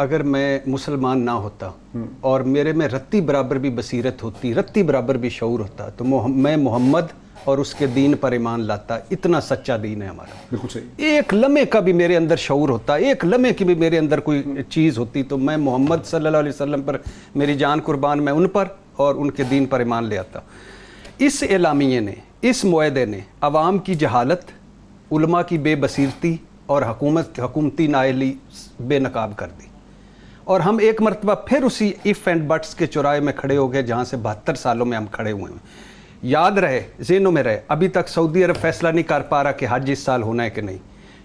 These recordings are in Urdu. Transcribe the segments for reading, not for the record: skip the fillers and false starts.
اگر میں مسلمان نہ ہوتا اور میرے میں رتی برابر بھی بصیرت ہوتی، رتی برابر بھی شعور ہوتا، تو میں محمد اور اس کے دین پر ایمان لاتا. اتنا سچا دین ہے ہمارا. بالکل صحیح. ایک لمحے کا بھی میرے اندر شعور ہوتا، ایک لمحے کی بھی میرے اندر کوئی چیز ہوتی، تو میں محمد صلی اللہ علیہ وسلم پر میری جان قربان، میں ان پر اور ان کے دین پر ایمان لے آتا. اس اعلامیے نے، اس معاہدے نے عوام کی جہالت، علماء کی بے بصیرتی اور حکومتی نااہلی بے نقاب کر دی. اور ہم ایک مرتبہ پھر اسی ایف اینڈ بٹس کے چوراہے میں کھڑے ہو گئے جہاں سے 72 سالوں میں ہم کھڑے ہوئے ہیں. یاد رہے، ذہنوں میں رہے، ابھی تک سعودی عرب فیصلہ نہیں کر پا رہا کہ حج اس سال ہونا ہے کہ نہیں.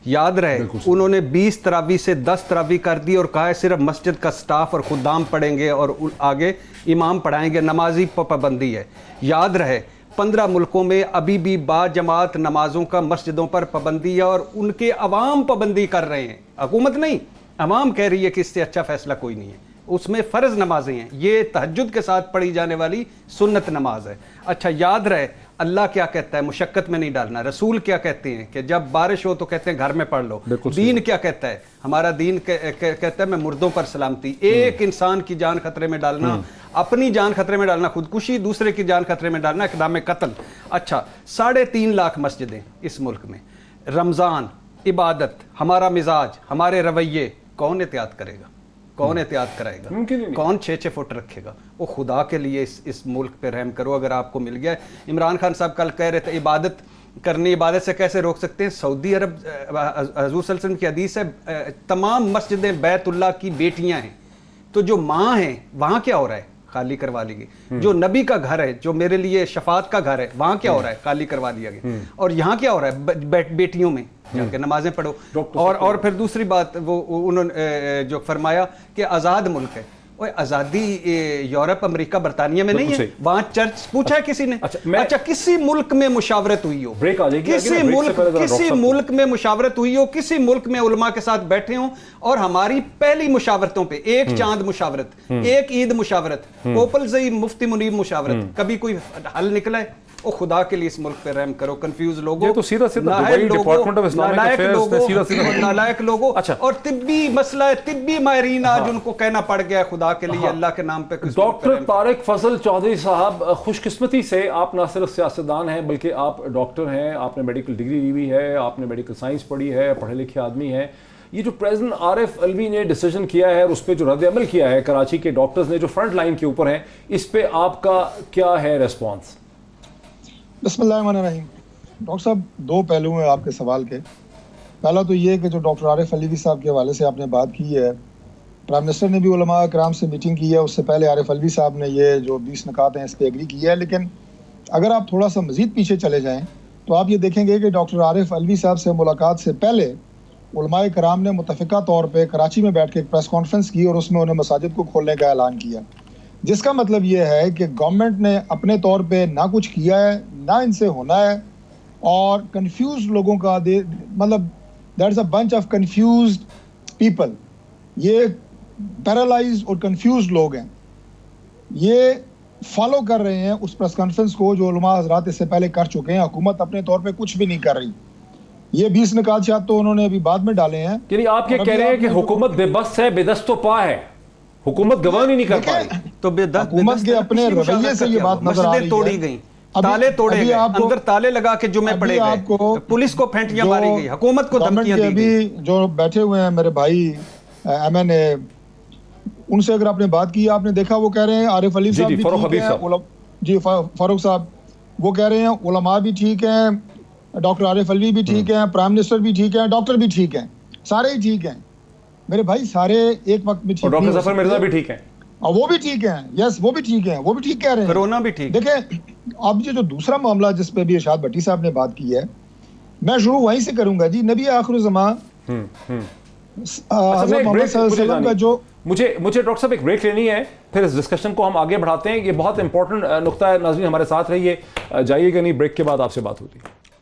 یاد رہے انہوں نے 20 تراویح سے 10 تراویح کر دی اور کہا ہے صرف مسجد کا سٹاف اور خدام پڑھیں گے اور آگے امام پڑھائیں گے، نمازی پر پابندی ہے. یاد رہے 15 ملکوں میں ابھی بھی با جماعت نمازوں کا مسجدوں پر پابندی ہے اور ان کے عوام پابندی کر رہے ہیں، حکومت نہیں. عوام کہہ رہی ہے کہ اس سے اچھا فیصلہ کوئی نہیں ہے. اس میں فرض نمازیں ہیں، یہ تہجد کے ساتھ پڑھی جانے والی سنت نماز ہے. اچھا یاد رہے اللہ کیا کہتا ہے، مشقت میں نہیں ڈالنا. رسول کیا کہتے ہیں کہ جب بارش ہو تو کہتے ہیں گھر میں پڑھ لو. دین کیا کہتا ہے، ہمارا دین کہتا ہے میں مردوں پر سلامتی. ایک انسان کی جان خطرے میں ڈالنا، اپنی جان خطرے میں ڈالنا خودکشی، دوسرے کی جان خطرے میں ڈالنا اقدام قتل. اچھا 3.5 لاکھ مسجدیں اس ملک میں، رمضان، عبادت، ہمارا مزاج، ہمارے رویے، کون احتیاط کرے گا؟ کون احتیاط کرائے گا؟ کون 6 فٹ رکھے گا؟ وہ خدا کے لیے اس ملک پہ رحم کرو. اگر آپ کو مل گیا ہے، عمران خان صاحب کل کہہ رہے تھے عبادت کرنی، عبادت سے کیسے روک سکتے ہیں؟ سعودی عرب حضور صلی اللہ علیہ وسلم کی حدیث ہے تمام مسجدیں بیت اللہ کی بیٹیاں ہیں. تو جو ماں ہیں وہاں کیا ہو رہا ہے؟ خالی کروا لی گئی. جو نبی کا گھر ہے، جو میرے لیے شفاعت کا گھر ہے، وہاں کیا ہو رہا ہے؟ خالی کروا لیا گیا. اور یہاں کیا ہو رہا ہے؟ بیٹیوں میں جا کے نمازیں پڑھو. اور پھر دوسری بات وہ انہوں نے جو فرمایا کہ آزاد ملک ہے. وہ آزادی یورپ، امریکہ، برطانیہ میں نہیں ہے، وہاں چرچ پوچھا ہے کسی نے؟ اچھا کسی ملک میں مشاورت ہوئی ہو، کسی ملک میں مشاورت ہوئی ہو، کسی ملک میں علماء کے ساتھ بیٹھے ہوں اور ہماری پہلی مشاورتوں پہ ایک چاند مشاورت، ایک عید مشاورت، پوپلزئی مفتی منیب مشاورت، کبھی کوئی حل نکلا ہے؟ او خدا کے لیے اس ملک پہ رحم کرو. کنفیوز لوگوں، نالائق لوگوں، اور طبی مسئلہ ہے، طبی ماہرین آج ان کو کہنا پڑ گیا ہے خدا کے لیے اللہ کے نام پہ. ڈاکٹر طارق فضل چودھری صاحب، خوش قسمتی سے آپ نہ صرف سیاستدان ہیں بلکہ آپ ڈاکٹر ہیں، آپ نے میڈیکل ڈگری لی ہوئی ہے، آپ نے میڈیکل سائنس پڑھی ہے، پڑھے لکھے آدمی ہیں. یہ جو پریزیڈنٹ عارف الوی نے ڈیسیجن کیا ہے اور اس پہ جو رد عمل کیا ہے کراچی کے ڈاکٹرز نے جو فرنٹ لائن کے اوپر ہیں، اس پہ آپ کا کیا ہے ریسپانس؟ بسم اللہ الرحمن الرحیم. ڈاکٹر صاحب 2 پہلو ہیں آپ کے سوال کے. پہلا تو یہ کہ جو ڈاکٹر عارف الوی صاحب کے حوالے سے آپ نے بات کی ہے، پرائم منسٹر نے بھی علماء کرام سے میٹنگ کی ہے، اس سے پہلے عارف الوی صاحب نے یہ جو 20 نکات ہیں اس پہ ایگری کی ہے. لیکن اگر آپ تھوڑا سا مزید پیچھے چلے جائیں تو آپ یہ دیکھیں گے کہ ڈاکٹر عارف الوی صاحب سے ملاقات سے پہلے علماء کرام نے متفقہ طور پہ کراچی میں بیٹھ کے ایک پریس کانفرنس کی اور اس میں انہیں مساجد کو کھولنے کا اعلان کیا، جس کا مطلب یہ ہے کہ گورنمنٹ نے اپنے طور پہ نہ کچھ کیا ہے، نہ ان سے ہونا ہے. اور کنفیوز لوگوں کا مطلب that's a bunch of confused people. یہ پیرالائز اور کنفیوز لوگ ہیں، یہ فالو کر رہے ہیں اس پریس کانفرنس کو جو علماء حضرات اس سے پہلے کر چکے ہیں. حکومت اپنے طور پہ کچھ بھی نہیں کر رہی. یہ 20 نکات شاید تو انہوں نے ابھی بعد میں ڈالے ہیں. یعنی آپ یہ کہہ رہے ہیں کہ حکومت بے بس ہے، بے دست و پا ہے، حکومت گواہ نہیں کر پا رہی. تو حکومت کے اپنے رویے سے یہ بات نظر آ رہی ہے. توڑی گئی، تالے توڑے گئے، اندر تالے لگا کے جمعے پڑے گئے، پولیس کو پھینٹیاں ماری گئی، حکومت کو دھمکیاں دی گئی. ابھی جو بیٹھے ہوئے ہیں میرے بھائی ایم این اے، ان سے اگر آپ نے بات کی، آپ نے دیکھا وہ کہہ رہے ہیں عارف علی صاحب بھی ٹھیک ہیں، جی فاروق صاحب وہ کہہ رہے ہیں علماء بھی ٹھیک ہیں، ڈاکٹر عارف الوی بھی ٹھیک ہیں، پرائم منسٹر بھی ٹھیک ہیں، ڈاکٹر بھی ٹھیک ہیں، سارے ہی ٹھیک ہیں میرے بھائی، سارے ایک وقت میں ٹھیک ہیں. ڈاکٹر ظفر مرزا بھی ٹھیک ہیں، اور وہ بھی ٹھیک ہیں، یس وہ بھی ٹھیک ہیں، وہ بھی ٹھیک کہہ رہے ہیں، کرونا بھی ٹھیک. دیکھیں اب یہ جو دوسرا معاملہ جس پہ بھی ارشاد بھٹی صاحب نے بات کی ہے، میں شروع وہیں سے کروں گا. جی نبی آخر الزمان حضرت محمد صلی اللہ علیہ وسلم کا جو مجھے ڈاکٹر صاحب ایک بریک لینی ہے، پھر اس ڈسکشن کو ہم آگے بڑھاتے ہیں. یہ بہت امپورٹنٹ نقطہ ہے. ناظرین ہمارے ساتھ رہیے، جائیے گا نہیں، بریک کے بعد آپ سے بات ہوتی ہے.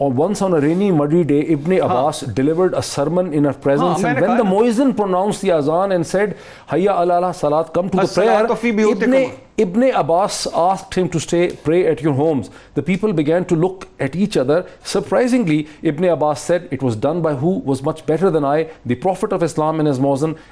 or once on a rainy muddy day Ibn Abbas delivered a sermon in her presence, and when the muezzin pronounced the azan and said hayya ala salat, come to the prayer, Ibn Abbas asked him to stay, pray at your homes. The people began to look at each other. Surprisingly, Ibn Abbas said, it was done by who was much better than I, the Prophet of Islam in his muezzin,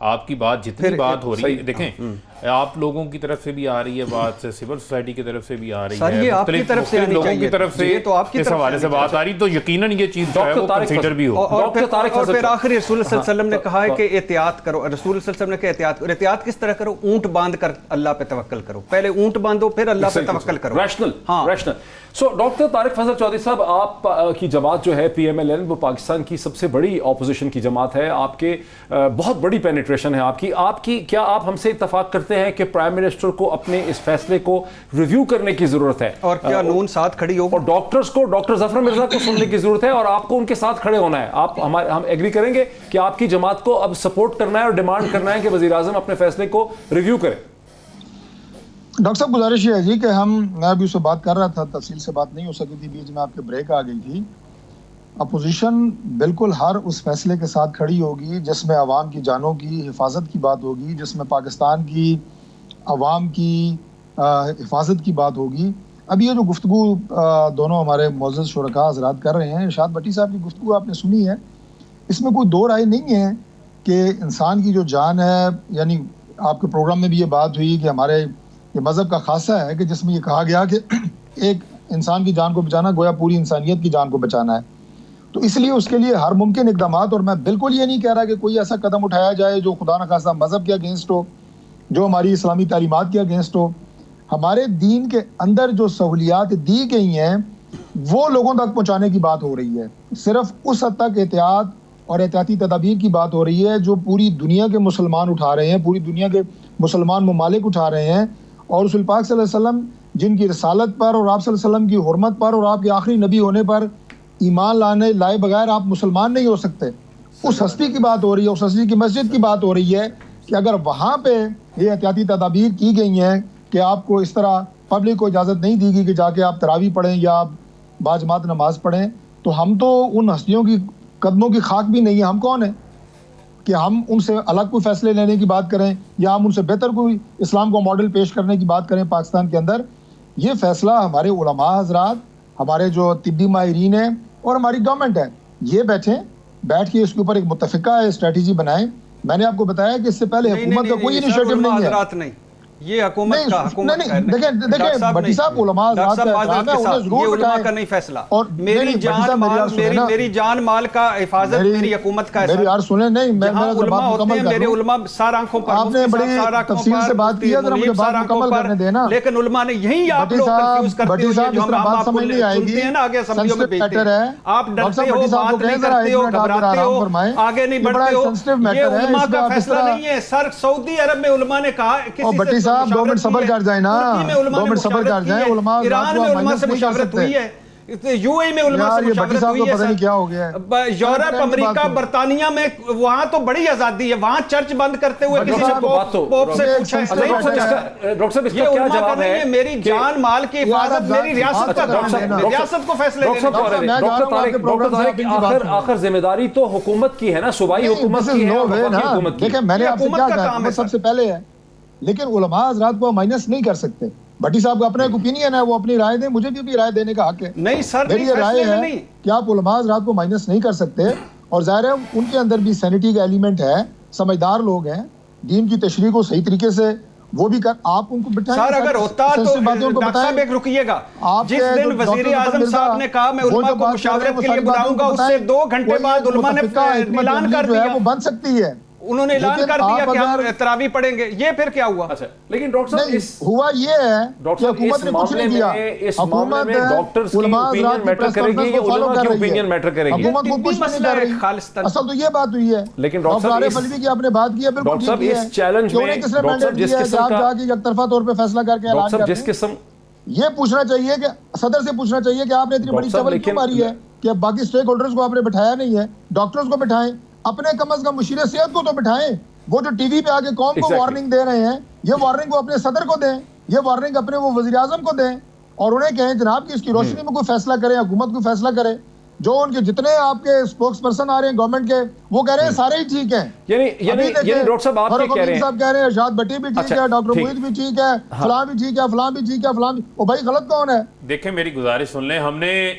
آپ کی بات جتنی بات ہو رہی ہے دیکھیں آپ لوگوں کی طرف سے بھی آ رہی ہے بات, سول سوسائٹی کی طرف سے بھی آ رہی ہے, مختلف لوگوں کی طرف سے اس حوالے سے بات آ رہی, تو یقیناً یہ چیز جو ہے وہ کنسیڈر بھی ہو. اور پھر آخری رسول صلی اللہ علیہ وسلم نے کہا ہے کہ احتیاط کرو, رسول صلی اللہ علیہ وسلم نے کہا احتیاط کرو. احتیاط کس طرح کرو؟ اونٹ باندھ کر اللہ پہ توکل کرو. پہلے اونٹ باندھو پھر اللہ پہ توکل کرو. ریشنل. سو ڈاکٹر طارق فضل چودھری صاحب, آپ کی جماعت جو ہے PMLN وہ پاکستان کی سب سے بڑی اپوزیشن کی جماعت ہے, آپ کے بہت بڑی پینیٹریشن ہے آپ کی کیا آپ ہم سے اتفاق کرتے ہیں کہ پرائم منسٹر کو اپنے اس فیصلے کو ریویو کرنے کی ضرورت ہے, اور کیا نون ساتھ کھڑی ہوگی, اور ڈاکٹرز کو, ڈاکٹر ظفر مرزا کو سننے کی ضرورت ہے, اور آپ کو ان کے ساتھ کھڑے ہونا ہے. ہم ایگری کریں گے کہ آپ کی جماعت کو اب سپورٹ کرنا ہے اور ڈیمانڈ کرنا ہے کہ وزیر اعظم اپنے فیصلے کو ریویو کرے. ڈاکٹر صاحب گزارش یہ ہے جی کہ میں ابھی اس سے بات کر رہا تھا, تفصیل سے بات نہیں ہو سکی تھی, بیچ میں آپ کے بریک آ گئی تھی. اپوزیشن بالکل ہر اس فیصلے کے ساتھ کھڑی ہوگی جس میں عوام کی جانوں کی حفاظت کی بات ہوگی, جس میں پاکستان کی عوام کی حفاظت کی بات ہوگی. اب یہ جو گفتگو دونوں ہمارے معزز شرکاء حضرات کر رہے ہیں, ارشاد بھٹی صاحب کی گفتگو آپ نے سنی ہے, اس میں کوئی دو رائے نہیں ہے کہ انسان کی جو جان ہے, یعنی آپ کے پروگرام میں بھی یہ بات ہوئی کہ ہمارے یہ مذہب کا خاصہ ہے کہ جس میں یہ کہا گیا کہ ایک انسان کی جان کو بچانا گویا پوری انسانیت کی جان کو بچانا ہے. تو اس لیے اس کے لیے ہر ممکن اقدامات, اور میں بالکل یہ نہیں کہہ رہا کہ کوئی ایسا قدم اٹھایا جائے جو خدا نخواستہ مذہب کے اگینسٹ ہو, جو ہماری اسلامی تعلیمات کے اگینسٹ ہو. ہمارے دین کے اندر جو سہولیات دی گئی ہیں وہ لوگوں تک پہنچانے کی بات ہو رہی ہے. صرف اس حد تک احتیاط اور احتیاطی تدابیر کی بات ہو رہی ہے جو پوری دنیا کے مسلمان اٹھا رہے ہیں, پوری دنیا کے مسلمان ممالک اٹھا رہے ہیں. اور رسول پاک صلی اللہ علیہ وسلم جن کی رسالت پر اور آپ صلی اللہ علیہ وسلم کی حرمت پر اور آپ کے آخری نبی ہونے پر ایمان لائے بغیر آپ مسلمان نہیں ہو سکتے. اس ہستی کی بات ہو رہی ہے, اس ہستی کی مسجد کی بات ہو رہی ہے کہ اگر وہاں پہ یہ احتیاطی تدابیر کی گئی ہیں کہ آپ کو اس طرح پبلک کو اجازت نہیں دی گئی کہ جا کے آپ تراویح پڑھیں یا آپ باجماعت نماز پڑھیں, تو ہم تو ان ہستیوں کی قدموں کی خاک بھی نہیں ہے. ہم کون ہیں کہ ہم ان سے الگ کوئی فیصلے لینے کی بات کریں یا ہم ان سے بہتر کوئی اسلام کو ماڈل پیش کرنے کی بات کریں پاکستان کے اندر. یہ فیصلہ ہمارے علماء حضرات, ہمارے جو طبی ماہرین ہیں اور ہماری گورنمنٹ ہے, یہ بیٹھ کے اس کے اوپر ایک متفقہ اسٹریٹجی بنائیں. میں نے آپ کو بتایا کہ اس سے پہلے حکومت کا کوئی انیشیٹو نہیں ہے. یہ حکومت کا دیکھیں بھٹی صاحب علماء کا نہیں فیصلہ, اور میری جان مال کا حفاظت میری حکومت کا میری یار سنیں, نہیں میں علماء ہوتے ہیں, میرے علماء سار آنکھوں پر, آپ نے بڑی تفصیل سے بات کی ہے, ذرا مجھے بات مکمل کرنے دینا. لیکن علماء نے یہی آپ لوگ کنفیوز کرتے ہو, جو ہم آپ کو سنتے ہیں نا آگے اسمبلیوں میں بیچتے ہیں, آپ ڈرتے ہو, بات نہیں کرتے ہو, گھبراتے ہو, آگے نہیں بڑھتے ہو. یہ علماء کا فیصلہ نہیں ہے سر. سعودی عرب میں علماء نے کہا کسی صاحب 2 منٹ صبر کر جائیں نا, 2 منٹ صبر کر جائیں. ایران میں علماء سے مشاورت ہوئی ہے, یو اے میں علماء سے مشاورت ہوئی ہے, پتہ نہیں کیا ہو گیا ہے. یورپ, امریکہ, برطانیہ میں وہاں تو بڑی آزادی ہے, وہاں چرچ بند کرتے ہوئے کسی نے پوپ سے پوچھا ہے. ڈاکٹر صاحب اس کا یہ کیا علماء کا جواب نہیں ہے, ہے, میری جان مال کی حفاظت میری ریاست کا کام ہے, ریاست کو فیصلے لینے. ڈاکٹر طارق آخر ذمہ داری تو حکومت کی ہے نا, صوبائی حکومت کی ہے, وفاقی حکومت کی. دیکھیں میں نے آپ سے کیا کہا, حکومت سب سے پہلے ہے, لیکن علماء حضرات کو مائنس نہیں کر سکتے. بھٹی صاحب کا اپنا ایک اوپینین ہے, وہ اپنی رائے دیں, مجھے بھی رائے دینے کا حق ہے. نہیں سر, میری یہ رائے ہے کہ آپ علماء حضرات کو مائنس نہیں کر سکتے, اور ظاہر ہے ان کے اندر بھی سینٹی کا ایلیمنٹ ہے, سمجھدار لوگ ہیں, دین کی تشریح کو صحیح طریقے سے وہ بھی آپ ان کو بتائیں. سر اگر ہوتا تو ڈاکٹر صاحب ایک رکیے گا, جس دن وزیر اعظم صاحب نے کہا میں علماء کو مشاورت کے لیے بلاؤں گا, اس سے 2 گھنٹے بعد علماء نے اعلان کر دیا, وہ بن سکتی ہے, انہوں نے اعلان کر دیا کہ ہم تراویح پڑھیں گے. یہ پھر کیا ہوا؟ لیکن ڈاکٹر صاحب ہوا یہ ہے کہ حکومت نے کچھ نہیں کیا. حکومت ڈاکٹرز کی اوپینین میٹر کرے گی یا علماء کی اوپینین میٹر کرے گی؟ حکومت کو کچھ نہیں کر رہی, اصل تو یہ بات ہوئی ہے. لیکن ڈاکٹر عارف علوی کی آپ نے بات کی ہے, بالکل ٹھیک ہے. اس چیلنج میں کس نے مینڈیٹ دیا ہے کہ آپ جا کے یک طرفہ طور پہ فیصلہ کر کے اعلان جس قسم یہ پوچھنا چاہیے کہ صدر سے پوچھنا چاہیے کہ آپ نے اتنی بڑی چول کیوں ماری ہے کہ باقی سٹیک ہولڈرز کو آپ نے بٹھایا نہیں ہے. ڈاکٹرز کو بٹھائیں, اپنے کم از کم مشیر صحت کو تو بٹھائیں. وہ جو ٹی وی پہ آگے قوم کو وارننگ دے رہے ہیں, یہ وارننگ وہ اپنے صدر کو دیں, یہ وارننگ اپنے وہ وزیر اعظم کو دیں, اور انہیں کہیں جناب کہ اس کی روشنی میں کوئی فیصلہ کرے, حکومت کوئی فیصلہ کرے. جو ان کے جتنے آپ کے اسپوکس پرسن آ رہے ہیں گورنمنٹ کے وہ کہہ رہے ہیں سارے ہی ٹھیک ہیں. یعنی ڈاکٹر صاحب آپ کہہ رہے ہیں صاحب کہہ رہے ہیں ارشاد بٹی بھی ٹھیک ہے, ڈاکٹر موہت بھی ٹھیک ہے, فلاں بھی ٹھیک ہے, فلاں بھی ٹھیک ہے, فلاں بھی. وہ بھائی غلط کون ہے؟ دیکھیں میری گزارش سن لیں, ہم نے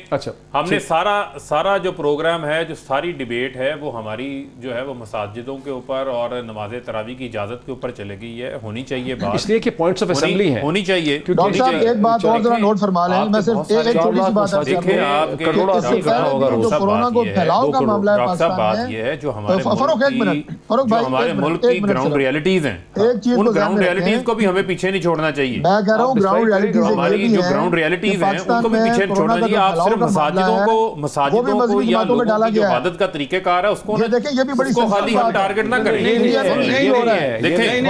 سارا جو پروگرام ہے, جو ساری ڈیبیٹ ہے, وہ ہماری جو ہے وہ مساجدوں کے اوپر اور نماز تراویح کی اجازت کے اوپر چلے گئی ہے. ہونی چاہیے بات, اس لیے کہ پوائنٹس آف اسمبلی ہیں, ہونی چاہیے. ڈاکٹر صاحب ایک بات اور ذرا نوٹ فرما لیں, میں صرف ایک چھوٹی سی بات ہمارے ملک کی گراؤنڈ ریالٹیز ہیں, ان گراؤنڈ ریالٹیز کو بھی ہمیں پیچھے نہیں چھوڑنا چاہیے. میں کہہ رہا ہوں ہماری جو گراؤنڈ ریالٹیز ہیں ان کو بھی پیچھے نہیں چھوڑنا چاہیے. آپ صرف مساجدوں کو یا لوگوں کی جو عبادت کا طریقہ کار ہے اس کو خالی ہم ٹارگٹ نہ کریں. دیکھیں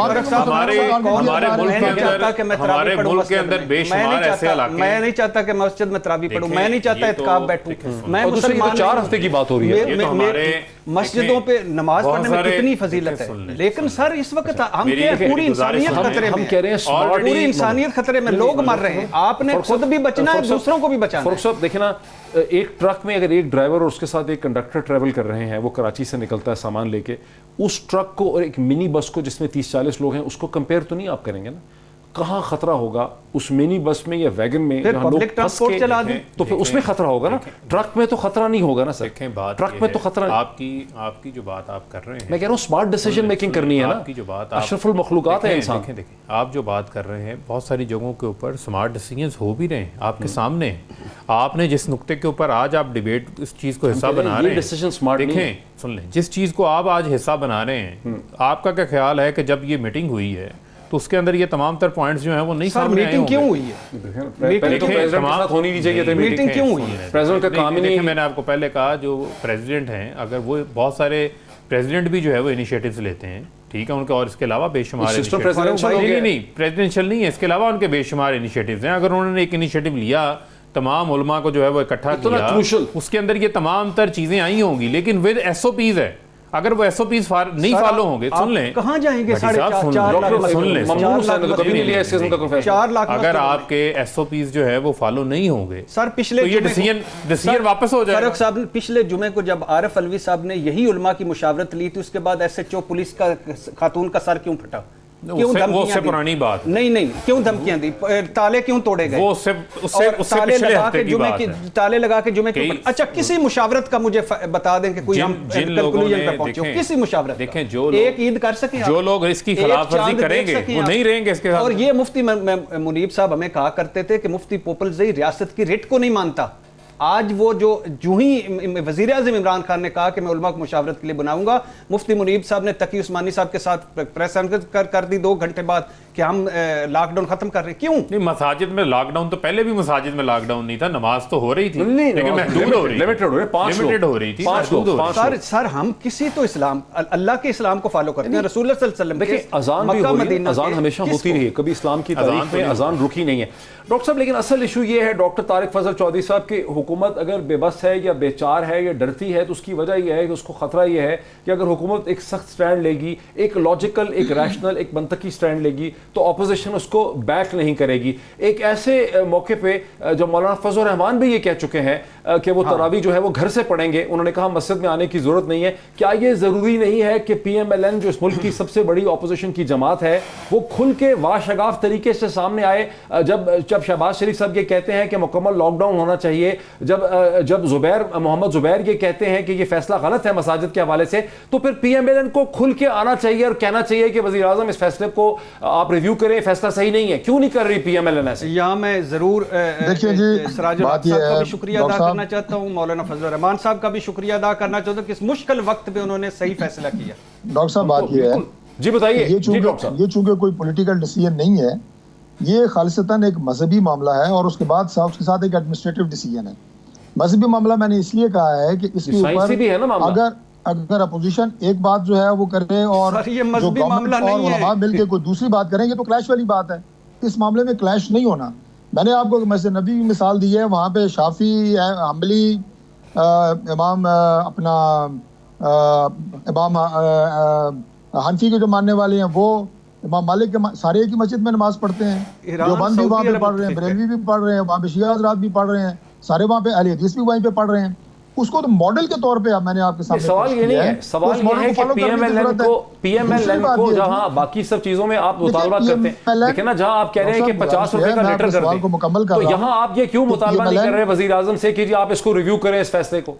ہمارے ملک کے اندر بے شمار ایسے علاقے, میں نہیں چاہتا کہ مسجد میں تراویح پڑھوں, میں نہیں چاہتا اعتکاف بیٹھوں, میں مسلمان 4 ہفتے کی بات ہو رہی ہے. مسجدوں پہ نماز پڑھنے میں کتنی فضیلت ہے, لیکن سر اس وقت ہم پوری انسانیت خطرے میں, پوری انسانیت خطرے میں, لوگ مر رہے ہیں. آپ نے خود بھی بچنا ہے, دوسروں کو بھی بچانا ہے. فاروق صاحب دیکھیں نا, ایک ٹرک میں اگر ایک ڈرائیور اور اس کے ساتھ ایک کنڈکٹر ٹریول کر رہے ہیں, وہ کراچی سے نکلتا ہے سامان لے کے, اس ٹرک کو اور ایک منی بس کو جس میں 30-40 لوگ ہیں, اس کو کمپیئر تو نہیں آپ کریں گے نا. کہاں خطرہ ہوگا اس منی بس میں یا ویگن میں, پبلک ٹرانسپورٹ چلا دیں تو پھر اس میں خطرہ ہوگا نا. ٹرک میں تو خطرہ نہیں ہوگا نا سر, ٹرک میں تو خطرہ. آپ کی جو بات آپ کر رہے ہیں, میں کہہ رہا ہوں اسمارٹ ڈیسیژن میکنگ کرنی ہے نا, آپ کی جو بات اشرف المخلوقات ہے انسان. دیکھیں آپ جو بات کر رہے ہیں, بہت ساری جگہوں کے اوپر اسمارٹ ڈیسیژنز ہو بھی رہے ہیں آپ کے سامنے. آپ نے جس نقطے کے اوپر آج آپ ڈیبیٹ اس چیز کو حصہ بنا رہے ہیں, دیکھیں سن لیں, جس چیز کو آپ آج حصہ بنا رہے ہیں, آپ کا کیا خیال ہے کہ جب یہ میٹنگ ہوئی ہے تو اس کے اندر یہ تمام تر پوائنٹس جو ہیں وہ نہیں سامنے آئے ہوں گے. میٹنگ کیوں ہوئی ہے؟ پہلے تو پریزیڈنٹ کے ساتھ ہونی نہیں چاہیے تھی میٹنگ کیوں ہوئی ہے؟ پریزیڈنٹ کا کام ہی نہیں. میں نے آپ کو پہلے کہا جو پریزیڈنٹ ہیں, اگر وہ بہت سارے پریزیڈنٹ بھی جو ہے وہ انیشیٹوز لیتے ہیں, ٹھیک ہے, ان کے اور اس کے علاوہ بے شمار نہیں پریزیڈنشل نہیں ہے, اس کے علاوہ ان کے بے شمار انیشیٹوز ہیں. اگر انہوں نے ایک انیشیٹو لیا, تمام علماء کو جو ہے وہ اکٹھا کیا, اس کے اندر یہ تمام تر چیزیں آئی ہوں گی, لیکن ود ایس او پیز ہے. اگر وہ ایس او پیز نہیں فالو ہوں گے, سن لیں کہاں جائیں گے, 4 لاکھ. اگر آپ کے ایس او پیز جو ہے وہ فالو نہیں ہوں گے سر, پچھلے یہ ڈیسیژن واپس ہو جائے. فاروق صاحب پچھلے جمعے کو جب عارف علوی صاحب نے یہی علماء کی مشاورت لی تھی, اس کے بعد ایس ایچ او پولیس کا خاتون کا سر کیوں پھٹا؟ وہ اس سے پرانی بات نہیں, کیوں دھمکیاں دی, تالے کیوں توڑے گئے, وہ اس سے پچھلے ہفتے کی بات ہے. تالے لگا کے جمعے کے. اچھا کسی مشاورت کا مجھے بتا دیں کہ کوئی ہم کنکلوژن پہ پہنچے, کسی مشاورت دیکھیں ایک عید کر سکیں, جو لوگ اس کی خلاف ورزی کریں گے وہ نہیں رہیں گے اس کے ساتھ. اور یہ مفتی منیب صاحب ہمیں کہا کرتے تھے کہ مفتی پوپلزئی ریاست کی ریٹ کو نہیں مانتا. آج وہ جو ہی وزیر اعظم عمران خان نے کہا کہ میں علماء کو مشاورت کے لیے بناؤں گا, مفتی منیب صاحب نے تقی عثمانی صاحب کے ساتھ پریس کانفرنس کر دی 2 گھنٹے بعد کہ ہم لاک ڈاؤن ختم کر رہے ہیں. کیوں نہیں, مساجد میں لاک ڈاؤن تو پہلے بھی مساجد میں لاک ڈاؤن نہیں تھا, نماز تو ہو رہی تھی لیکن محدود ہو رہی تھی, لمیٹڈ ہو رہی تھی. سر ہم کسی تو اسلام اللہ کے اسلام کو فالو کرتے ہیں, رسول اللہ صلی اللہ علیہ وسلم دیکھیں اذان بھی ہو رہی ہے, اذان ہمیشہ ہوتی رہی ہے, کبھی اسلام کی تاریخ میں اذان رکی نہیں ہے. ڈاکٹر صاحب لیکن اصل ایشو یہ ہے, ڈاکٹر طارق فضل چودھری صاحب کی حکومت اگر بے بس ہے یا بے چار ہے یا ڈرتی ہے, تو اس کی وجہ یہ ہے کہ اس کو خطرہ یہ ہے کہ اگر حکومت ایک سخت سٹینڈ لے گی, ایک لاجیکل, ایک ریشنل, ایک منطقی سٹینڈ لے گی, تو اپوزیشن اس کو بیک نہیں کرے گی. ایک ایسے موقع پہ جو مولانا فضل الرحمان بھی یہ کہہ چکے ہیں کہ وہ تراویح جو ہے وہ گھر سے پڑھیں گے, انہوں نے کہا مسجد میں آنے کی ضرورت نہیں ہے. کیا یہ ضروری نہیں ہے کہ پی ایم ایل این جو اس ملک کی سب سے بڑی اپوزیشن کی جماعت ہے وہ کھل کے واشگاف طریقے سے سامنے آئے, جب شہباز شریف صاحب یہ کہتے ہیں کہ مکمل لاک ڈاؤن ہونا چاہیے, جب محمد زبیر یہ کہتے ہیں کہ یہ فیصلہ غلط ہے مساجد کے حوالے سے, تو پھر پی ایم ایل این کو کھل کے آنا چاہیے اور کہنا چاہیے کہ وزیر اعظم اس فیصلے کو آپ ریویو کریں, فیصلہ صحیح نہیں ہے. کیوں نہیں کر رہی پی ایم ایل این ایسے؟ یہاں میں ضرور سراج الحق صاحب کا بھی شکریہ ادا کرنا چاہتا ہوں, مولانا فضل الرحمان صاحب کا بھی شکریہ ادا کرنا چاہتا ہوں کہ اس مشکل وقت پہ انہوں نے صحیح فیصلہ کیا. ڈاکٹر صاحب بات یہ ہے, جی بتائیے. یہ چونکہ کوئی پولیٹیکل ڈیسیژن نہیں ہے, یہ خالصتاً ایک مذہبی معاملہ ہے, اور اس کے بعد اس کے ساتھ ایک ایڈمنسٹریٹو ڈیسیژن ہے. مذہبی معاملہ میں نے اس لیے کہا ہے کہ اس کے اوپر اگر اپوزیشن ایک بات جو ہے وہ کرے اور جو گورنمنٹ اور علماء مل کے کوئی دوسری بات کریں گے تو کلیش والی بات ہے. اس معاملے میں کلیش نہیں ہونا. میں نے آپ کو مسجد نبی کی مثال دی ہے, وہاں پہ شافعی, حنبلی, امام اپنا امام حنفی کے جو ماننے والے ہیں وہ, امام مالک کے سارے ایک ہی مسجد میں نماز پڑھتے ہیں. دیوبند بھی وہاں پہ پڑھ رہے ہیں, بریلوی بھی پڑھ رہے ہیں, وہاں پہ شیعہ حضرات بھی پڑھ رہے ہیں, سارے وہاں پہ اہل حدیث بھی وہیں پہ پڑھ رہے ہیں. اس کو تو ماڈل کے طور پہ میں نے آپ کے سامنے سوال یہ نہیں ہے، سوال یہ ہے کہ پی ایم ایل این کو جہاں باقی سب چیزوں میں آپ مطالبات کرتے ہیں، دیکھیں نا جہاں آپ کہہ رہے ہیں کہ 50 روپے کا لیٹر کر دیں، تو یہاں آپ یہ کیوں مطالبہ نہیں کر رہے وزیر اعظم سے کہ جی آپ اس کو ریویو کریں اس فیصلے کو؟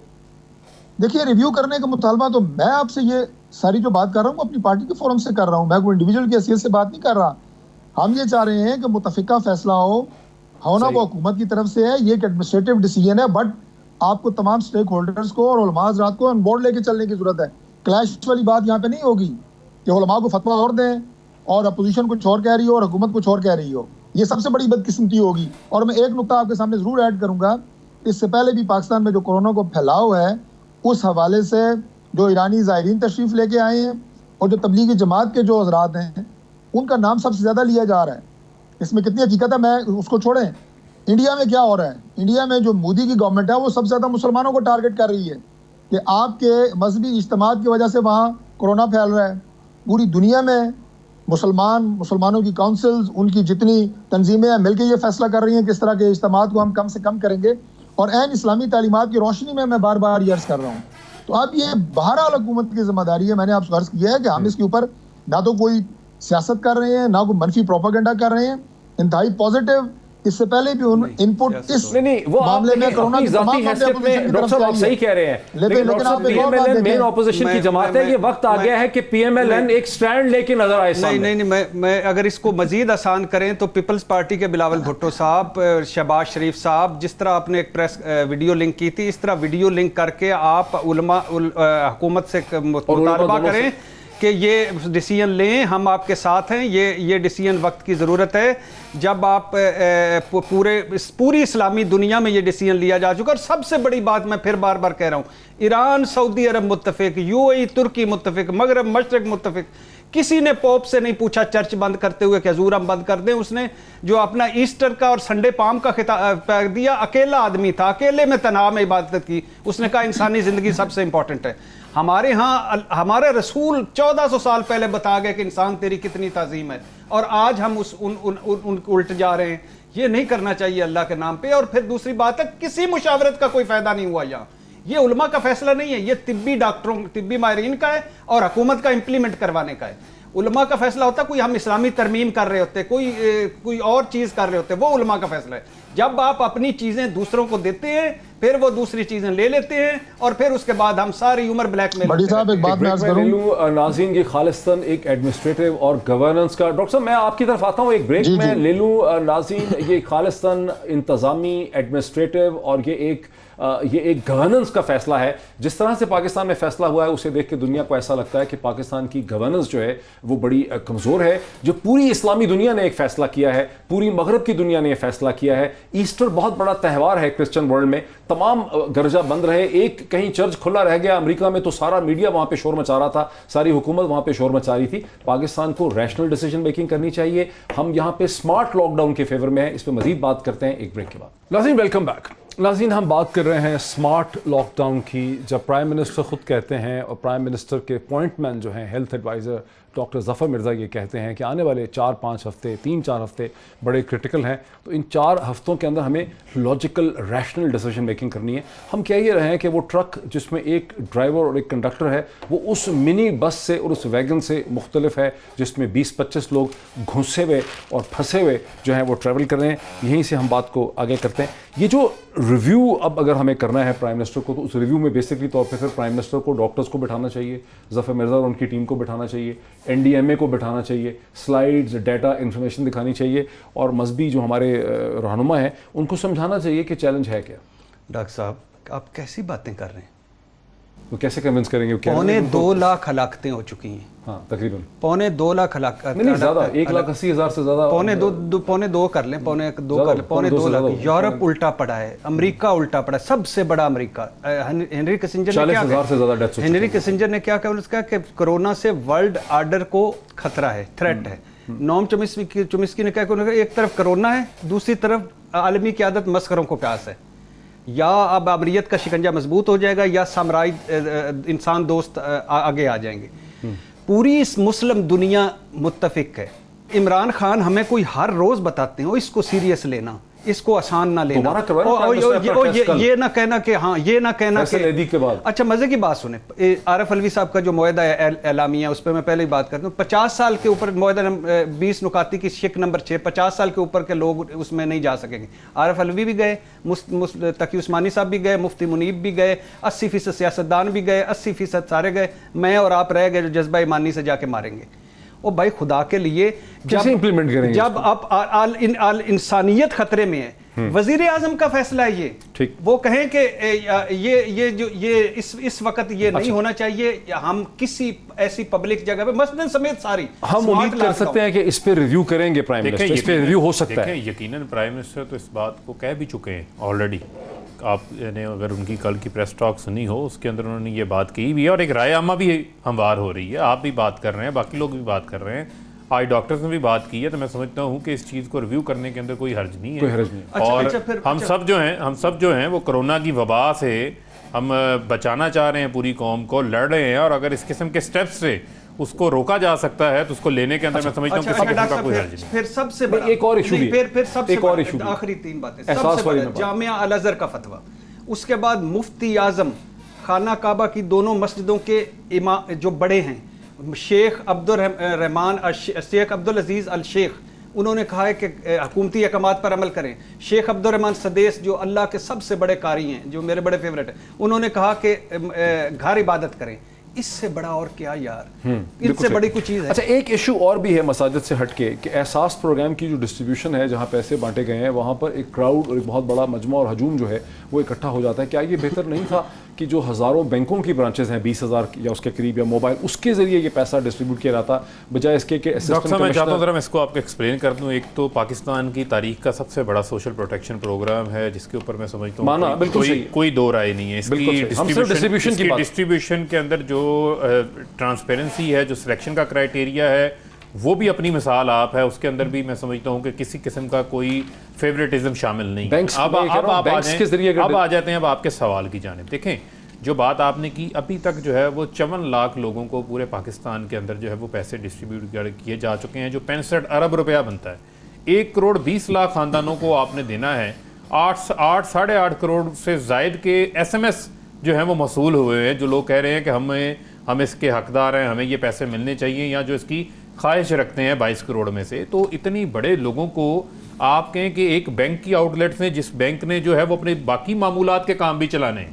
دیکھیے ریویو کرنے کا مطالبہ تو میں آپ سے یہ ساری جو بات کر رہا ہوں وہ اپنی پارٹی کے فورم سے کر رہا ہوں، میں کوئی انڈیویجول کی حیثیت سے بات نہیں کر رہا. ہم یہ چاہ رہے ہیں کہ متفقہ فیصلہ ہونا وہ حکومت کی طرف سے ہے، یہ ایک ایڈمنسٹریٹو ڈیسیژن ہے، بٹ آپ کو تمام سٹیک ہولڈرز کو اور علماء حضرات کو آن بورڈ لے کے چلنے کی ضرورت ہے. کلیش والی بات یہاں پہ نہیں ہوگی کہ علماء کو فتویٰ اور دیں اور اپوزیشن کچھ اور کہہ رہی ہو اور حکومت کچھ اور کہہ رہی ہو، یہ سب سے بڑی بدقسمتی ہوگی. اور میں ایک نقطہ آپ کے سامنے ضرور ایڈ کروں گا، اس سے پہلے بھی پاکستان میں جو کورونا کو پھیلاؤ ہے اس حوالے سے جو ایرانی زائرین تشریف لے کے آئے ہیں اور جو تبلیغی جماعت کے جو حضرات ہیں ان کا نام سب سے زیادہ لیا جا رہا ہے. اس میں کتنی حقیقت ہے میں اس کو چھوڑیں. انڈیا میں کیا ہو رہا ہے؟ انڈیا میں جو مودی کی گورنمنٹ ہے وہ سب سے زیادہ مسلمانوں کو ٹارگٹ کر رہی ہے کہ آپ کے مذہبی اجتماعات کی وجہ سے وہاں کورونا پھیل رہا ہے. پوری دنیا میں مسلمانوں کی کونسلز، ان کی جتنی تنظیمیں ہیں مل کے یہ فیصلہ کر رہی ہیں کہ اس طرح کے اجتماعات کو ہم کم سے کم کریں گے، اور عین اسلامی تعلیمات کی روشنی میں بار بار یہ عرض کر رہا ہوں. تو اب یہ بہرحال حکومت کی ذمہ داری ہے، میں نے آپ سے عرض کیا ہے کہ ہم اس کے اوپر نہ تو کوئی سیاست کر رہے ہیں نہ کوئی منفی پروپیگنڈا کر رہے ہیں، انتہائی پازیٹیو. اس سے پہلے بھی ان پٹ اس معاملے میں کرونا کی ذاتی حیثیت میں ڈاکٹر صاحب آپ صحیح کہہ رہے ہیں، لیکن ڈاکٹر صاحب پی ایم ایل این مین اپوزیشن کی جماعت ہے، یہ وقت آ گیا ہے کہ پی ایم ایل این ایک سٹینڈ لے کے نظر آئے سامنے. نہیں میں اگر اس کو مزید آسان کریں تو پیپلز پارٹی کے بلاول بھٹو صاحب، شہباز شریف صاحب، جس طرح آپ نے ایک پریس ویڈیو لنک کی تھی، اس طرح ویڈیو لنک کر کے آپ علماء حکومت سے مطالبہ کریں کہ یہ ڈیسیژن لیں، ہم آپ کے ساتھ ہیں. یہ ڈیسیژن وقت کی ضرورت ہے جب آپ پوری اسلامی دنیا میں یہ ڈیسیژن لیا جا چکا. اور سب سے بڑی بات میں پھر بار بار کہہ رہا ہوں، ایران، سعودی عرب متفق، یو اے ای ترکی متفق، مغرب مشرق متفق. کسی نے پوپ سے نہیں پوچھا چرچ بند کرتے ہوئے کہ حضور ہم بند کر دیں. اس نے جو اپنا ایسٹر کا اور سنڈے پام کا خطاب دیا، اکیلا آدمی تھا، اکیلے میں تنہا میں عبادت کی. اس نے کہا انسانی زندگی سب سے امپورٹنٹ ہے. ہمارے ہاں ہمارے رسول 1400 سال پہلے بتا گئے کہ انسان تیری کتنی تعظیم ہے، اور آج ہم ان کو الٹ جا رہے ہیں. یہ نہیں کرنا چاہیے اللہ کے نام پہ. اور پھر دوسری بات ہے، کسی مشاورت کا کوئی فائدہ نہیں ہوا یہاں. یہ علماء کا فیصلہ نہیں ہے، یہ طبی ڈاکٹروں، طبی ماہرین کا ہے اور حکومت کا امپلیمنٹ کروانے کا ہے. علماء کا فیصلہ ہوتا ہے کوئی ہم اسلامی ترمیم کر رہے ہوتے، کوئی اور چیز کر رہے ہوتے، وہ علماء کا فیصلہ ہے. جب آپ اپنی چیزیں دوسروں کو دیتے ہیں پھر وہ دوسری چیزیں لے لیتے ہیں اور پھر اس کے بعد ہم ساری عمر بلیک میل. بڑی صاحب ایک بات میں عرض کروں، ناظرین یہ خالصتاً ایک ایڈمنسٹریٹو اور گورننس کا، ڈاکٹر صاحب میں آپ کی طرف آتا ہوں، ایک بریک میں لے لوں. ناظرین یہ خالصتاً انتظامی، ایڈمنسٹریٹو اور یہ ایک گورننس کا فیصلہ ہے. جس طرح سے پاکستان میں فیصلہ ہوا ہے اسے دیکھ کے دنیا کو ایسا لگتا ہے کہ پاکستان کی گورننس جو ہے وہ بڑی کمزور ہے. جو پوری اسلامی دنیا نے ایک فیصلہ کیا ہے، پوری مغرب کی دنیا نے یہ فیصلہ کیا ہے. ایسٹر بہت بڑا تہوار ہے کرسچن ورلڈ میں، تمام گرجہ بند رہے، ایک کہیں چرچ کھلا رہ گیا. امریکہ میں تو سارا میڈیا وہاں پہ شور مچا رہا تھا، ساری حکومت وہاں پہ شور مچا رہی تھی. پاکستان کو ریشنل ڈیسیژن میکنگ کرنی چاہیے. ہم یہاں پہ سمارٹ لاک ڈاؤن کے فیور میں ہیں، اس پہ مزید بات کرتے ہیں ایک بریک کے بعد. ناظرین ویلکم بیک. ناظرین ہم بات کر رہے ہیں سمارٹ لاک ڈاؤن کی. جب پرائم منسٹر خود کہتے ہیں اور پرائم منسٹر کے اپوائنٹ مین جو ہیں ہیلتھ ایڈوائزر ڈاکٹر ظفر مرزا یہ کہتے ہیں کہ آنے والے 4-5 ہفتے 3-4 ہفتے بڑے کرٹیکل ہیں، تو ان 4 ہفتوں کے اندر ہمیں لاجیکل ریشنل ڈیسیژن میکنگ کرنی ہے. ہم کہہ یہ رہے ہیں کہ وہ ٹرک جس میں ایک ڈرائیور اور ایک کنڈکٹر ہے وہ اس منی بس سے اور اس ویگن سے مختلف ہے جس میں 20-25 لوگ گھسے ہوئے اور پھنسے ہوئے جو ہیں وہ ٹریول کر رہے ہیں. یہیں سے ہم بات کو آگے کرتے ہیں. یہ جو ریویو اب اگر ہمیں کرنا ہے پرائم منسٹر کو، تو اس ریویو میں بیسکلی طور پہ پھر پرائم منسٹر کو ڈاکٹرز کو بٹھانا چاہیے، ظفر مرزا اور ان کی ٹیم کو بٹھانا چاہیے، این ڈی ایم اے کو بٹھانا چاہیے، سلائیڈز، ڈیٹا، انفارمیشن دکھانی چاہیے، اور مذہبی جو ہمارے رہنما ہیں ان کو سمجھانا چاہیے کہ چیلنج ہے کیا. ڈاکٹر صاحب آپ کیسی باتیں کر رہے ہیں؟ وہ کیسے کنونس کریں گے؟ 2.25 لاکھ ہلاکتیں ہو چکی ہیں. ہاں تقریباً 2.25 لاکھ ہلاکت، نہیں زیادہ، 1,80,000 سے زیادہ، 2.2 کر لیں، 2.2 لاکھ. یورپ الٹا پڑا ہے، امریکہ الٹا پڑا ہے، سب سے بڑا امریکہ. ہنری کسنجر نے کیا کہا؟ 40,000 سے زیادہ ڈیتھس. ہنری کسنجر نے کیا کہا؟ اس کا کہ کرونا سے ورلڈ آرڈر کو خطرہ ہے، تھریٹ ہے. نوم چومسکی نے کہا کہ ایک طرف کرونا ہے، دوسری طرف عالمی قیادت مسخروں کو پیاس ہے. یا اب امریت کا شکنجہ مضبوط ہو جائے گا یا سامرائی انسان دوست آگے آ جائیں گے. پوری مسلم دنیا متفق ہے. عمران خان ہمیں کوئی ہر روز بتاتے ہیں اس کو سیریس لینا، اس کو آسان نہ لینا دوبارہ کروایا نا اور Prime Minister اپنا ٹیسٹ کل۔ یہ نہ کہنا کہ ہاں یہ نہ کہنا فیصل ایدی کے بعد۔ اچھا مزے کی بات سنیں، عارف علوی صاحب کا جو معاہدہ اعلامیہ اس پہ میں پہلے ہی بات کرتا ہوں، 50 سال کے اوپر معاہدہ 20 نکاتی کی شک نمبر 6، 50 سال کے اوپر کے لوگ اس میں نہیں جا سکیں گے۔ عارف علوی بھی گئے، تقی عثمانی صاحب بھی گئے، مفتی منیب بھی گئے، 80% سیاستدان بھی گئے، 80% سارے گئے، میں اور آپ رہ گئے جو جذبہ ایمانی سے جا کے ماریں گے۔ او بھائی خدا کے لیے کیسے امپلیمنٹ کریں گے؟ جب اب انسانیت خطرے میں ہے، وزیر اعظم کا فیصلہ ہے یہ، وہ کہیں کہ یہ اس وقت یہ نہیں ہونا چاہیے، ہم کسی ایسی پبلک جگہ پہ مسجد سمیت ساری ہم امید کر سکتے ہیں کہ اس پہ ریویو کریں گے پرائم منسٹر، اس پہ ریویو ہو سکتا ہے۔ یقیناً پرائم منسٹر تو اس بات کو کہہ بھی چکے ہیں آلریڈی، آپ نے اگر ان کی کل کی پریس ٹاک سنی ہو اس کے اندر انہوں نے یہ بات کی بھی ہے، اور ایک رائے عامہ بھی ہموار ہو رہی ہے، آپ بھی بات کر رہے ہیں، باقی لوگ بھی بات کر رہے ہیں، آج ڈاکٹرز نے بھی بات کی ہے، تو میں سمجھتا ہوں کہ اس چیز کو ریویو کرنے کے اندر کوئی حرج نہیں ہے۔ اور ہم سب جو ہیں وہ کرونا کی وبا سے ہم بچانا چاہ رہے ہیں، پوری قوم کو لڑ رہے ہیں، اور اگر اس قسم کے سٹیپس سے اس کو روکا جا سکتا ہے تو اس کو لینے کے اندر میں سمجھتا ہوں کسی قسم کا کوئی حرج نہیں۔ پھر سب سے بڑا ایک اور ایشو بھی، پھر سب سے ایک اور ایشو، آخری 3 باتیں، سب سے بڑا جامعہ الازہر کا فتویٰ، اس کے بعد مفتی اعظم خانہ کعبہ کی دونوں مسجدوں کے امام جو بڑے ہیں، شیخ عبدالرحمان شیخ عبدالعزیز الشیخ، انہوں نے کہا ہے کہ حکومتی احکامات پر عمل کریں۔ شیخ عبدالرحمان سدیس جو اللہ کے سب سے بڑے قاری ہیں، جو میرے بڑے فیوریٹ ہیں، انہوں نے کہا کہ گھر عبادت کریں۔ اس سے بڑا اور کیا یار، ان سے بڑی کوئی چیز ہے؟ اچھا ایک ایشو اور بھی ہے مساجد سے ہٹ کے، کہ احساس پروگرام کی جو ڈسٹریبیوشن ہے، جہاں پیسے بانٹے گئے ہیں وہاں پر ایک کراؤڈ اور ایک بہت بڑا مجمع اور ہجوم جو ہے وہ اکٹھا ہو جاتا ہے۔ کیا یہ بہتر نہیں تھا کہ جو ہزاروں بینکوں کی برانچز ہیں، 20,000 یا اس کے قریب، یا موبائل، اس کے ذریعے یہ پیسہ ڈسٹریبیوٹ کیا جاتا بجائے اس کے کہ ڈاکٹر صاحب میں چاہتا ہوں ذرا میں اس کو آپ کو ایکسپلین کر دوں۔ ایک تو پاکستان کی تاریخ کا سب سے بڑا سوشل پروٹیکشن پروگرام ہے، جس کے اوپر میں سمجھتا ہوں کوئی دو رائے نہیں ہے۔ اس کی ڈسٹریبیوشن کے اندر جو ٹرانسپیرنسی ہے، جو سلیکشن کا کرائیٹیریا ہے، وہ بھی اپنی مثال آپ ہے، اس کے اندر بھی میں سمجھتا ہوں کہ کسی قسم کا کوئی فیوریٹزم شامل نہیں ہے۔ اب آ جاتے ہیں اب آپ کے سوال کی جانب۔ دیکھیں جو بات آپ نے کی، ابھی تک جو ہے وہ 54 لاکھ لوگوں کو پورے پاکستان کے اندر جو ہے وہ پیسے ڈسٹریبیوٹ کیے جا چکے ہیں، جو 65 ارب روپیہ بنتا ہے۔ 1 کروڑ 20 لاکھ خاندانوں کو آپ نے دینا ہے۔ 8 8.5 کروڑ سے زائد کے SMS جو ہیں وہ موصول ہوئے ہیں، جو لوگ کہہ رہے ہیں کہ ہم اس کے حقدار ہیں، ہمیں یہ پیسے ملنے چاہیے، یا جو اس کی خواہش رکھتے ہیں 22 کروڑ میں سے۔ تو اتنی بڑے لوگوں کو آپ کہیں کہ ایک بینک کی آؤٹ لیٹس نے، جس بینک نے جو ہے وہ اپنے باقی معمولات کے کام بھی چلانے ہیں،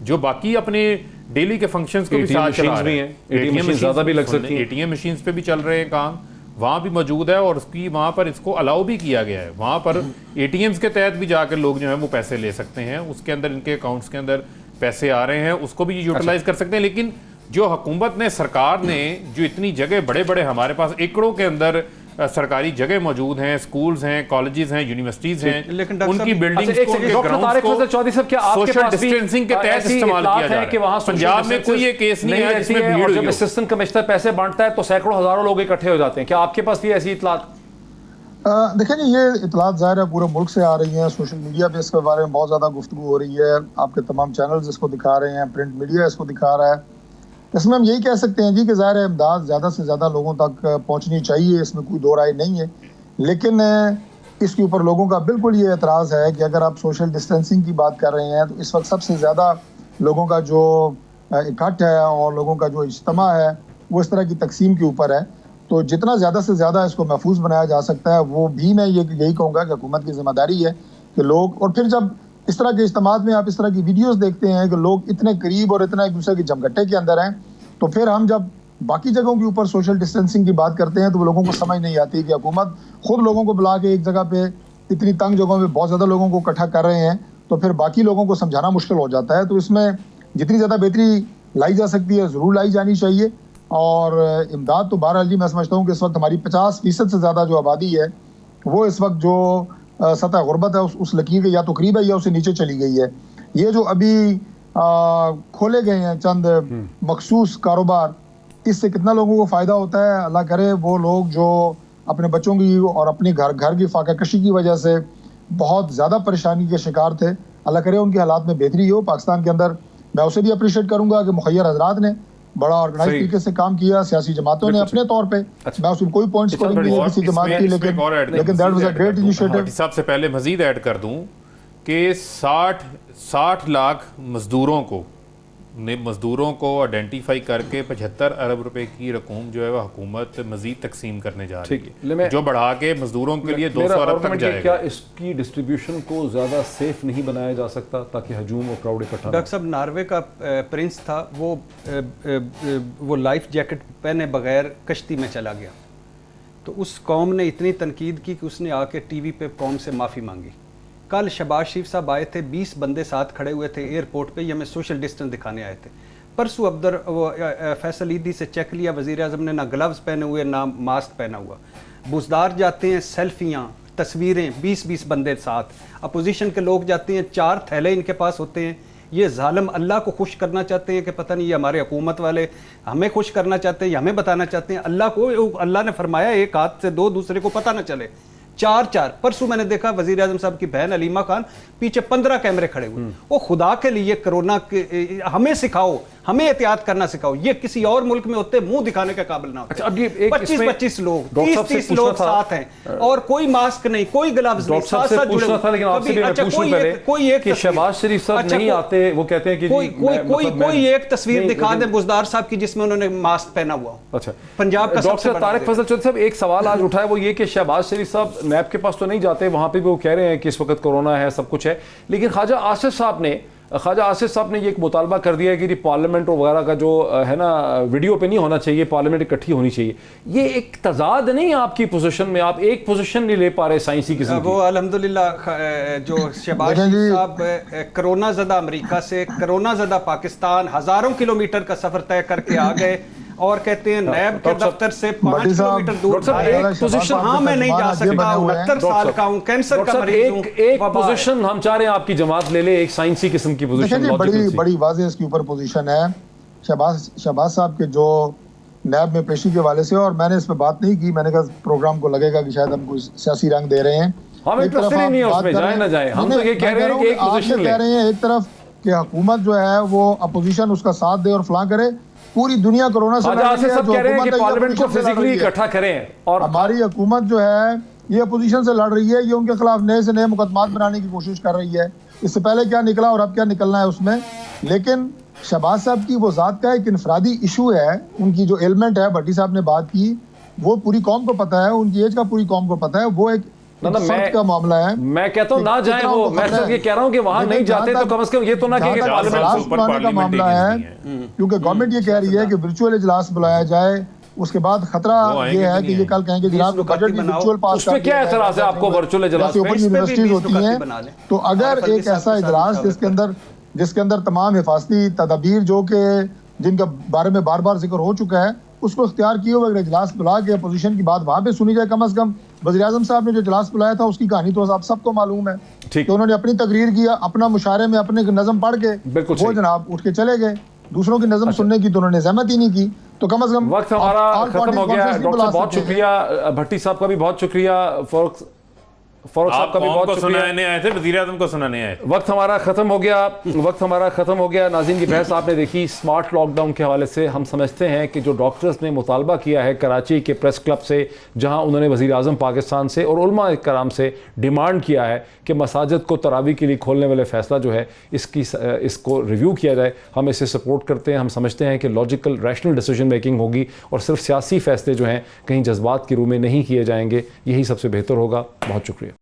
جو باقی اپنے ڈیلی کے فنکشنز کو بھی ساتھ چلا رہے ہیں، اے ٹی ایم مشینز پہ بھی چل رہے ہیں کام، وہاں بھی موجود ہے، اور اس کی وہاں پر اس کو الاؤ بھی کیا گیا ہے، وہاں پر اے ٹی ایمز کے تحت بھی جا کر لوگ جو ہیں وہ پیسے لے سکتے ہیں، اس کے اندر ان کے اکاؤنٹس کے اندر پیسے آ رہے ہیں، اس کو بھی یوٹیلائز کر سکتے ہیں۔ لیکن جو حکومت نے، سرکار نے جو اتنی جگہ بڑے بڑے ہمارے پاس ایکڑوں کے اندر سرکاری جگہ موجود ہیں، سکولز ہیں، کالجز ہیں، یونیورسٹیز ہیں، ان کی بلڈنگز کو، ان کے گراؤنڈز کو سوشل ڈسٹینسنگ کے تحت استعمال کیا جا رہا ہے۔ پنجاب میں کوئی یہ کیس نہیں ہے جس میں بھیڑ ہوئی ہو۔ جب اسسٹنٹ کمشنر پیسے بانٹتا ہے تو سینکڑوں ہزاروں لوگ اکٹھے ہو جاتے ہیں، کیا آپ کے پاس بھی ایسی اطلاعات؟ دیکھیں جی، یہ اطلاعات ظاہر ہے پورے ملک سے آ رہی ہیں، سوشل میڈیا پہ اس کے بارے میں بہت زیادہ گفتگو ہو رہی ہے، آپ کے تمام چینلز اس کو دکھا رہے ہیں، پرنٹ میڈیا اس کو دکھا رہا ہے۔ اس میں ہم یہی کہہ سکتے ہیں جی کہ ظاہر ہے امداد زیادہ سے زیادہ لوگوں تک پہنچنی چاہیے، اس میں کوئی دو رائے نہیں ہے، لیکن اس کے اوپر لوگوں کا بالکل یہ اعتراض ہے کہ اگر آپ سوشل ڈسٹینسنگ کی بات کر رہے ہیں تو اس وقت سب سے زیادہ لوگوں کا جو اکٹھ ہے اور لوگوں کا جو اجتماع ہے وہ اس طرح کی تقسیم کے اوپر ہے، تو جتنا زیادہ سے زیادہ اس کو محفوظ بنایا جا سکتا ہے، وہ بھی میں یہی کہوں گا کہ حکومت کی ذمہ داری ہے کہ لوگ، اور پھر جب اس طرح کے اجتماعات میں آپ اس طرح کی ویڈیوز دیکھتے ہیں کہ لوگ اتنے قریب اور اتنا ایک دوسرے کے جمگٹے کے اندر ہیں، تو پھر ہم جب باقی جگہوں کے اوپر سوشل ڈسٹینسنگ کی بات کرتے ہیں تو وہ لوگوں کو سمجھ نہیں آتی کہ حکومت خود لوگوں کو بلا کے ایک جگہ پہ اتنی تنگ جگہوں پہ بہت زیادہ لوگوں کو اکٹھا کر رہے ہیں، تو پھر باقی لوگوں کو سمجھانا مشکل ہو جاتا ہے۔ تو اس میں جتنی زیادہ بہتری لائی جا سکتی ہے ضرور لائی جانی چاہیے، اور امداد تو بہرحال جی میں سمجھتا ہوں کہ اس وقت ہماری 50% سے زیادہ جو آبادی ہے وہ اس وقت جو سطح غربت ہے اس لکیر کے یا تو قریب ہے یا اسے نیچے چلی گئی ہے۔ یہ جو ابھی کھولے گئے ہیں چند مخصوص کاروبار، اس سے کتنا لوگوں کو فائدہ ہوتا ہے، اللہ کرے وہ لوگ جو اپنے بچوں کی اور اپنی گھر کی فاقہ کشی کی وجہ سے بہت زیادہ پریشانی کے شکار تھے، اللہ کرے ان کے حالات میں بہتری ہو۔ پاکستان کے اندر میں اسے بھی اپریشیٹ کروں گا کہ مخیر حضرات نے بڑا آرگنائز طریقے سے کام کیا سیاسی جماعتوں نے اپنے طور پہ. میں اس میں کوئی پوائنٹس کو نہیں کسی جماعت کی, لیکن that was a great initiative. صاحب سے پہلے مزید ایڈ کر دوں کہ 60 لاکھ مزدوروں کو آئیڈینٹیفائی کر کے 75 ارب روپے کی رقم جو ہے وہ حکومت مزید تقسیم کرنے جا رہی ہے, جو بڑھا کے مزدوروں کے لیے 200 ارب تک جائے گا. کیا اس کی ڈسٹریبیوشن کو زیادہ سیف نہیں بنایا جا سکتا تاکہ ہجوم اور کراؤڈ اکٹھا؟ ڈاکٹر صاحب ناروے کا پرنس تھا, وہ لائف جیکٹ پہنے بغیر کشتی میں چلا گیا, تو اس قوم نے اتنی تنقید کی کہ اس نے آ کے ٹی وی پہ قوم سے معافی مانگی. کل شہباز شریف صاحب آئے تھے, 20 بندے ساتھ کھڑے ہوئے تھے ایئرپورٹ پہ, یہ ہمیں سوشل ڈسٹنس دکھانے آئے تھے. پرسوں فیصل عیدی سے چیک لیا, وزیر اعظم نے نہ گلوز پہنے ہوئے نہ ماسک پہنا ہوا. بزدار جاتے ہیں, سیلفیاں, تصویریں, 20 بندے ساتھ. اپوزیشن کے لوگ جاتے ہیں, 4 تھیلے ان کے پاس ہوتے ہیں. یہ ظالم اللہ کو خوش کرنا چاہتے ہیں کہ پتہ نہیں یہ ہمارے حکومت والے ہمیں خوش کرنا چاہتے ہیں یا ہمیں بتانا چاہتے ہیں. اللہ کو, اللہ نے فرمایا ایک ہاتھ سے 2 دوسرے کو پتہ نہ چلے. 4 پرسوں میں نے دیکھا وزیر اعظم صاحب کی بہن علیمہ خان پیچھے 15 کیمرے کھڑے ہوئے. وہ خدا کے لیے کرونا ہمیں سکھاؤ, ہمیں احتیاط کرنا سکھاؤ. یہ کسی اور ملک میں ہوتے منہ دکھانے کا قابل نہ ہوتے. 25 لوگ 30 لوگ ساتھ ہیں اور کوئی ماسک نہیں, کوئی گلوز نہیں, ساتھ ساتھ جڑے ہوئے. کہ شہباز شریف صاحب نہیں آتے, وہ کہتے ہیں کہ کوئی ایک تصویر دکھا دیں بزدار صاحب کی جس میں انہوں نے ماسک پہنا ہوا ہو. اچھا, پنجاب کا ڈاکٹر طارق فضل چودھری صاحب ایک سوال آج اٹھا ہے, وہ یہ کہ شہباز شریف صاحب نیب کے پاس تو نہیں جاتے, وہاں پہ بھی وہ کہہ رہے ہیں کہ اس وقت کورونا ہے, سب کچھ ہے, لیکن خواجہ آصف صاحب نے یہ ایک مطالبہ کر دیا ہے کہ پارلیمنٹ وغیرہ کا جو ہے نا ویڈیو پہ نہیں ہونا چاہیے, پارلیمنٹ اکٹھی ہونی چاہیے. یہ ایک تضاد نہیں آپ کی پوزیشن میں, آپ ایک پوزیشن نہیں لے پا رہے سائنسی قسم کی. وہ الحمدللہ جو شہباز شریف صاحب کرونا زدہ امریکہ سے کرونا زدہ پاکستان ہزاروں کلومیٹر کا سفر طے کر کے آ گئے اور کہتے ہیں نیب کے دفتر سے 5 کلومیٹر دور ہاں میں نہیں جا سکتا, 69 سال کا ہوں, کینسر کا مریض ہوں. ایک پوزیشن ہم چاہ رہے ہیں آپ کی جماعت لے لے, ایک سائنسی قسم کی پوزیشن. بڑی واضح اس کے اوپر پوزیشن ہے شہباز صاحب کے جو نیب میں پیشی کے حوالے سے, اور میں نے اس پہ بات نہیں کی. میں نے کہا پروگرام کو لگے گا کہ شاید ہم کوئی سیاسی رنگ دے رہے ہیں, ہم انٹرسٹڈ نہیں ہیں اس میں, جائیں نہ جائیں, ہم تو یہ کہہ رہے ہیں کہ ایک پوزیشن لیں. کہہ رہے ہیں ایک طرف کہ حکومت جو ہے وہ اپوزیشن اس کا ساتھ دے اور فلاں کرے, پوری دنیا کورونا سے لڑ رہی ہے, جو حکومت ہے پارلیمنٹ کو فزیکلی اکٹھا کریں, اور ہماری حکومت جو ہے یہ اپوزیشن سے لڑ رہی ہے, یہ ان کے خلاف نئے سے نئے مقدمات بنانے کی کوشش کر رہی ہے. اس سے پہلے کیا نکلا اور اب کیا نکلنا ہے اس میں. لیکن شہباز صاحب کی وہ ذات کا ایک انفرادی ایشو ہے, ان کی جو ایلمنٹ ہے, بھٹی صاحب نے بات کی, وہ پوری قوم کو پتہ ہے, ان کی ایج کا پوری قوم کو پتہ ہے. وہ ایک فرد کا معاملہ ہے. میں کہتا ہوں نہ جائیں, وہ میں صرف یہ کہہ رہا ہوں کہ وہاں نہیں جاتے تو کم از کم یہ تو نہ کہ پارلیمنٹ کا معاملہ ہے, کیونکہ گورنمنٹ یہ کہہ رہی ہے کہ ورچوئل اجلاس بلایا جائے. اس کے بعد خطرہ یہ ہے کہ یہ کل کہیں گے جناب بجٹ بھی ورچوئل پاس کر دیا. اس پہ کیا اعتراض ہے آپ کو ورچوئل اجلاس پہ؟ اوپن یونیورسٹیز ہوتی ہیں, تو اگر ایک ایسا اجلاس جس کے اندر تمام حفاظتی تدابیر جو کہ جن کے بارے میں بار بار ذکر ہو چکا ہے اس کو اختیار کیے ہوئے اگر اجلاس بلا کے اپوزیشن کی بات وہاں پہ سنی جائے. کم از کم وزیر اعظم صاحب نے جو اجلاس بلایا تھا اس کی کہانی تو آپ سب کو معلوم ہے کہ انہوں نے اپنی تقریر کیا, اپنا مشاعرے میں اپنے نظم پڑھ کے وہ جناب اٹھ کے چلے گئے. دوسروں کی نظم سننے کی تو انہوں نے زحمت ہی نہیں کی. تو کم از کم وقت ہمارا ختم ہو گیا. ڈاکٹر صاحب بہت شکریہ, بھٹی صاحب کا بھی بہت شکریہ, فاروق صاحب کا بھی بہت شکریہ. آئے تھے وزیر اعظم کو سنانے آئے. وقت ہمارا ختم ہو گیا. ناظرین کی بحث آپ نے دیکھی اسمارٹ لاک ڈاؤن کے حوالے سے. ہم سمجھتے ہیں کہ جو ڈاکٹرز نے مطالبہ کیا ہے کراچی کے پریس کلب سے, جہاں انہوں نے وزیر اعظم پاکستان سے اور علماء کرام سے ڈیمانڈ کیا ہے کہ مساجد کو تراویح کے لیے کھولنے والے فیصلہ جو ہے اس کو ریویو کیا جائے, ہم اسے سپورٹ کرتے ہیں. ہم سمجھتے ہیں کہ لاجیکل ریشنل ڈیسیجن میکنگ ہوگی اور صرف سیاسی فیصلے جو ہیں کہیں جذبات کی روح میں نہیں کیے جائیں گے. یہی سب سے بہتر ہوگا. بہت شکریہ.